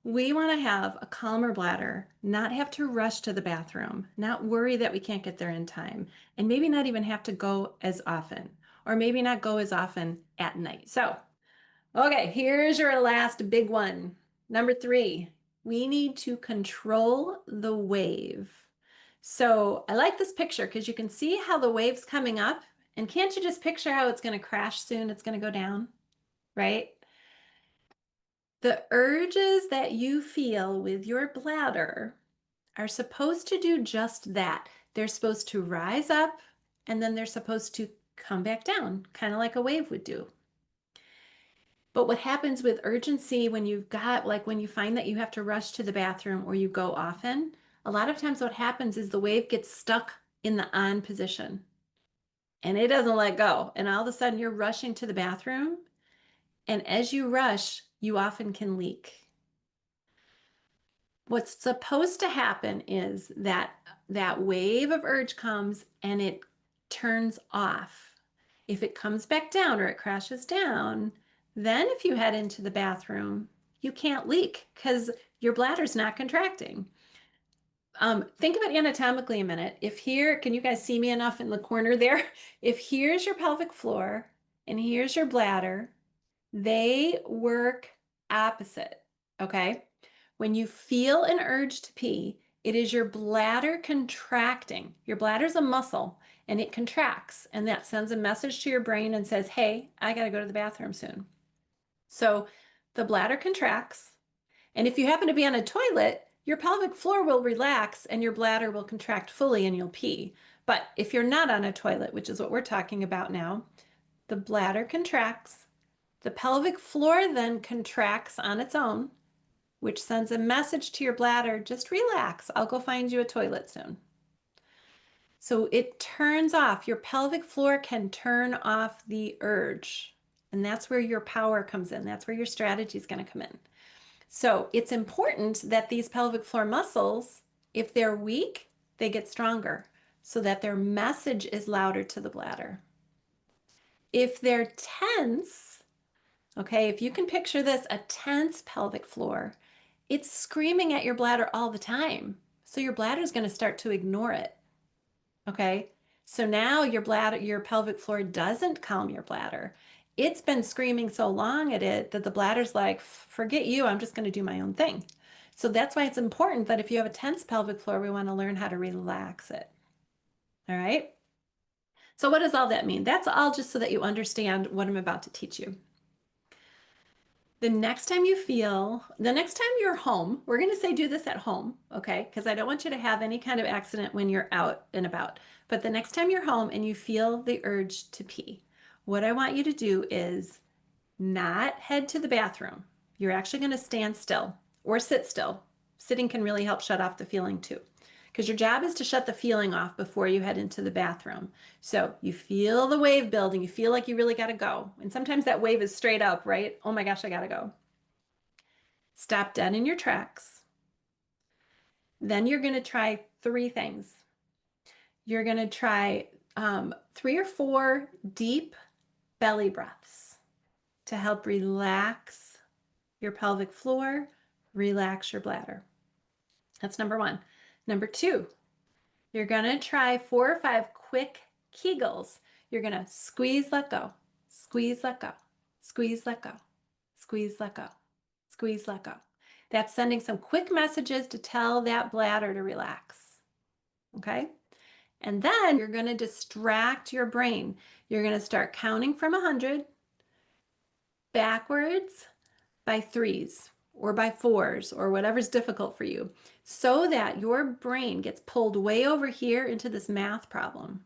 We want to have a calmer bladder, not have to rush to the bathroom, not worry that we can't get there in time, and maybe not even have to go as often, or maybe not go as often at night. So, okay, here's your last big one. Number three, we need to control the wave. So I like this picture because you can see how the wave's coming up. And can't you just picture how it's going to crash soon? It's going to go down, right? The urges that you feel with your bladder are supposed to do just that. They're supposed to rise up and then they're supposed to come back down, kind of like a wave would do. But what happens with urgency when you've got, like when you find that you have to rush to the bathroom or you go often, a lot of times what happens is the wave gets stuck in the on position and it doesn't let go. And all of a sudden you're rushing to the bathroom. And as you rush, you often can leak. What's supposed to happen is that that wave of urge comes and it turns off. If it comes back down or it crashes down, then if you head into the bathroom, you can't leak because your bladder's not contracting. Think of it anatomically a minute. If here, can you guys see me enough in the corner there? If here's your pelvic floor and here's your bladder, they work opposite, okay? When you feel an urge to pee, it is your bladder contracting. Your bladder's a muscle and it contracts, and that sends a message to your brain and says, hey, I got to go to the bathroom soon. So the bladder contracts, and if you happen to be on a toilet, your pelvic floor will relax and your bladder will contract fully and you'll pee. But if you're not on a toilet, which is what we're talking about now, the bladder contracts. The pelvic floor then contracts on its own, which sends a message to your bladder, just relax, I'll go find you a toilet soon. So it turns off. Your pelvic floor can turn off the urge. And that's where your power comes in. That's where your strategy is going to come in. So it's important that these pelvic floor muscles, if they're weak, they get stronger so that their message is louder to the bladder. If they're tense, okay, if you can picture this, a tense pelvic floor, it's screaming at your bladder all the time. So your bladder is going to start to ignore it. Okay. So now your bladder, your pelvic floor doesn't calm your bladder. It's been screaming so long at it that the bladder's like, forget you, I'm just going to do my own thing. So that's why it's important that if you have a tense pelvic floor, we want to learn how to relax it. All right. So what does all that mean? That's all just so that you understand what I'm about to teach you. The next time you're home, we're going to say do this at home, okay? Because I don't want you to have any kind of accident when you're out and about. But the next time you're home and you feel the urge to pee, what I want you to do is not head to the bathroom. You're actually going to stand still or sit still. Sitting can really help shut off the feeling too. Because your job is to shut the feeling off before you head into the bathroom. So you feel the wave building, you feel like you really got to go. And sometimes that wave is straight up, right? Oh my gosh, I got to go. Stop dead in your tracks. Then you're going to try three things. You're going to try 3 or 4 deep belly breaths to help relax your pelvic floor, relax your bladder. That's number one. Number two, you're going to try 4 or 5 quick Kegels. You're going to squeeze, let go, squeeze, let go, squeeze, let go, squeeze, let go, squeeze, let go. That's sending some quick messages to tell that bladder to relax. Okay? And then you're going to distract your brain. You're going to start counting from 100 backwards by threes or by fours or whatever's difficult for you so that your brain gets pulled way over here into this math problem.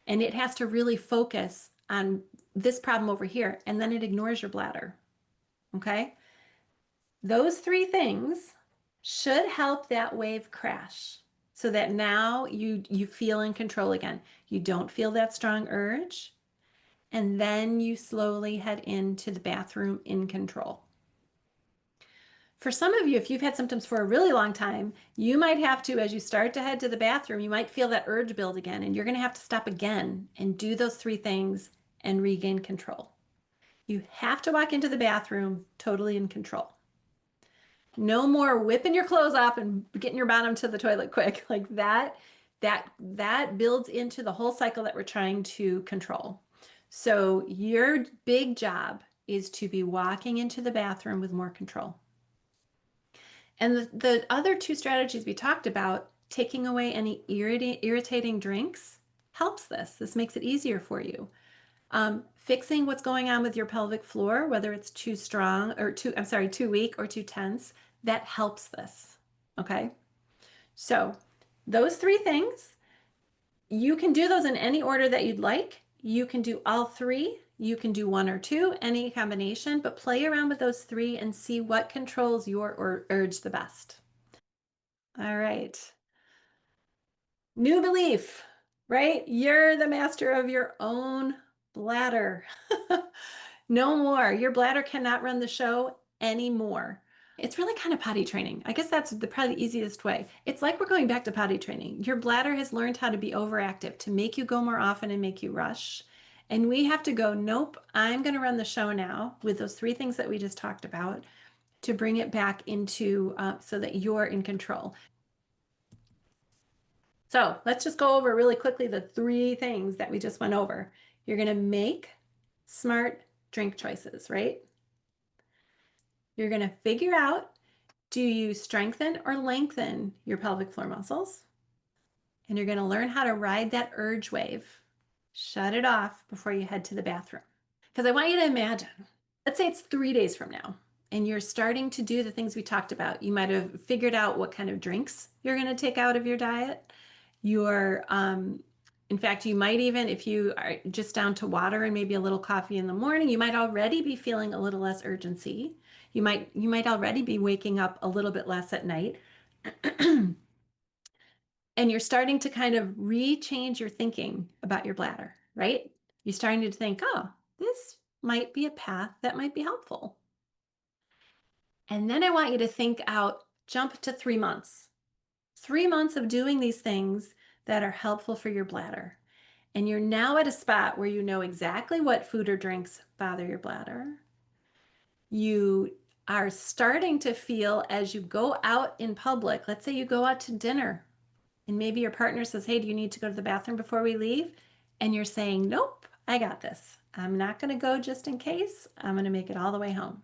And it has to really focus on this problem over here, and then it ignores your bladder. Okay? Those three things should help that wave crash so that now you feel in control again. You don't feel that strong urge, and then you slowly head into the bathroom in control. For some of you, if you've had symptoms for a really long time, you might have to, as you start to head to the bathroom, you might feel that urge build again, and you're going to have to stop again and do those three things and regain control. You have to walk into the bathroom totally in control. No more whipping your clothes off and getting your bottom to the toilet quick. Like that builds into the whole cycle that we're trying to control. So your big job is to be walking into the bathroom with more control. And the other two strategies we talked about, taking away any irritating drinks, helps this. This makes it easier for you. Fixing what's going on with your pelvic floor, whether it's too strong or too weak or too tense, that helps this. Okay. So those three things, you can do those in any order that you'd like. You can do all three. You can do one or two, any combination, but play around with those three and see what controls your urge the best. All right. New belief, right? You're the master of your own bladder. No more. Your bladder cannot run the show anymore. It's really kind of potty training. I guess that's probably the easiest way. It's like we're going back to potty training. Your bladder has learned how to be overactive, to make you go more often and make you rush. And we have to go, nope, I'm going to run the show now with those three things that we just talked about to bring it back into so that you're in control. So let's just go over really quickly the three things that we just went over. You're going to make smart drink choices, right? You're going to figure out, do you strengthen or lengthen your pelvic floor muscles? And you're going to learn how to ride that urge wave. Shut it off before you head to the bathroom. Because I want you to imagine, let's say it's 3 days from now, and you're starting to do the things we talked about. You might have figured out what kind of drinks you're going to take out of your diet. You're, in fact, you might even, if you are just down to water and maybe a little coffee in the morning, you might already be feeling a little less urgency. You might already be waking up a little bit less at night. And you're starting to kind of rechange your thinking about your bladder, right? You're starting to think, oh, this might be a path that might be helpful. And then I want you to think out, jump to 3 months. 3 months of doing these things that are helpful for your bladder. And you're now at a spot where you know exactly what food or drinks bother your bladder. You are starting to feel as you go out in public, let's say you go out to dinner and maybe your partner says, hey, do you need to go to the bathroom before we leave? And you're saying, nope, I got this. I'm not going to go just in case. I'm going to make it all the way home.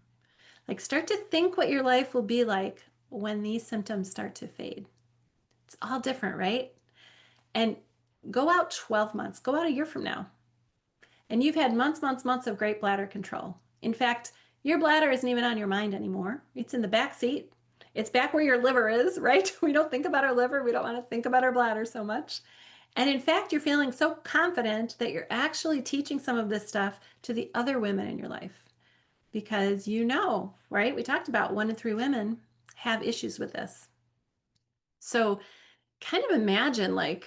Like, start to think what your life will be like when these symptoms start to fade. It's all different, right? And go out 12 months, go out a year from now. And you've had months, months, months of great bladder control. In fact, your bladder isn't even on your mind anymore. It's in the back seat. It's back where your liver is, right? We don't think about our liver. We don't want to think about our bladder so much. And in fact, you're feeling so confident that you're actually teaching some of this stuff to the other women in your life because you know, right? We talked about 1 in 3 women have issues with this. So kind of imagine like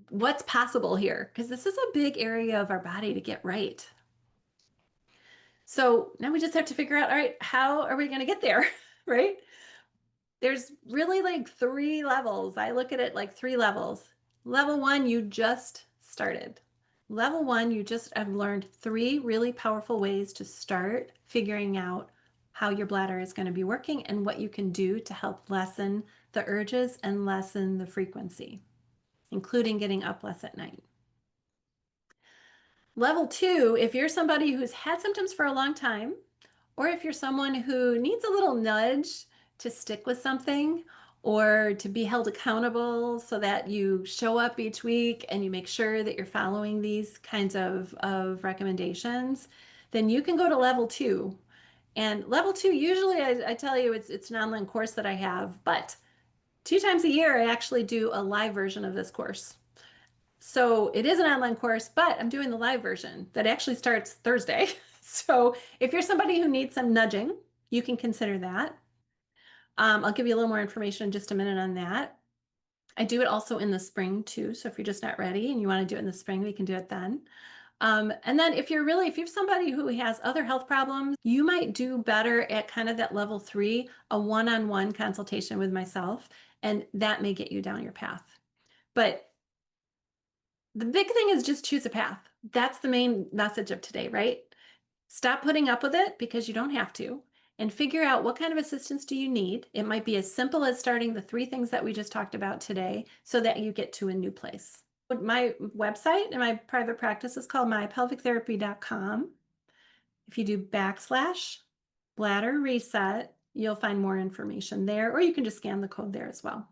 what's possible here because this is a big area of our body to get right. So now we just have to figure out, all right, how are we going to get there, right? There's really like 3 levels. I look at it like 3 levels. Level 1, you just started. Level 1, you just have learned 3 really powerful ways to start figuring out how your bladder is going to be working and what you can do to help lessen the urges and lessen the frequency, including getting up less at night. Level 2, if you're somebody who's had symptoms for a long time, or if you're someone who needs a little nudge to stick with something or to be held accountable so that you show up each week and you make sure that you're following these kinds of recommendations, then you can go to level 2. And level 2, usually I tell you it's an online course that I have, but 2 times a year I actually do a live version of this course. So it is an online course, but I'm doing the live version that actually starts Thursday. So if you're somebody who needs some nudging, you can consider that. I'll give you a little more information in just a minute on that. I do it also in the spring too. So if you're just not ready and you want to do it in the spring, we can do it then. And then if you're somebody who has other health problems, you might do better at kind of that level 3, a one-on-one consultation with myself, and that may get you down your path. But the big thing is just choose a path. That's the main message of today, right? Stop putting up with it because you don't have to. and figure out what kind of assistance do you need. It might be as simple as starting the 3 things that we just talked about today so that you get to a new place. My website and my private practice is called mypelvictherapy.com. If you do /Bladder Reset, you'll find more information there, or you can just scan the code there as well.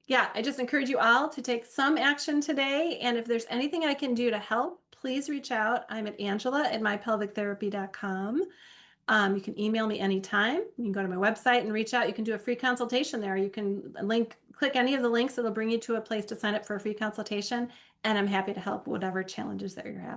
Yeah, I just encourage you all to take some action today. And if there's anything I can do to help, please reach out. I'm at Angela@mypelvictherapy.com. You can email me anytime. You can go to my website and reach out. You can do a free consultation there. You can click any of the links. It'll bring you to a place to sign up for a free consultation. And I'm happy to help whatever challenges that you're having.